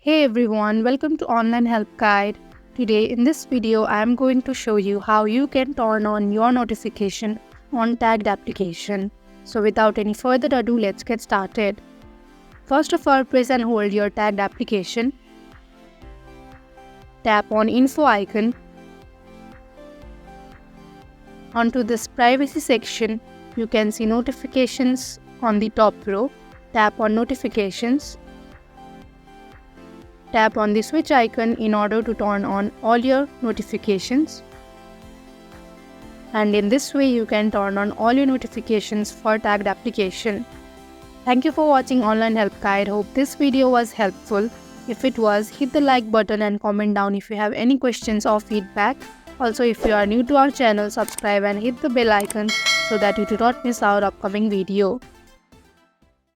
Hey everyone, welcome to Online Help Guide. Today in this video, I am going to show you how you can turn on your notification on tagged application. So without any further ado, let's get started. First of all, press and hold your tagged application. Tap on info icon. Onto this privacy section, you can see notifications on the top row. Tap on notifications. Tap on the switch icon in order to turn on all your notifications. And in this way, you can turn on all your notifications for tagged application. Thank you for watching Online Help Guide. Hope this video was helpful. If it was, hit the like button and comment down if you have any questions or feedback. Also, if you are new to our channel, subscribe and hit the bell icon so that you do not miss our upcoming video.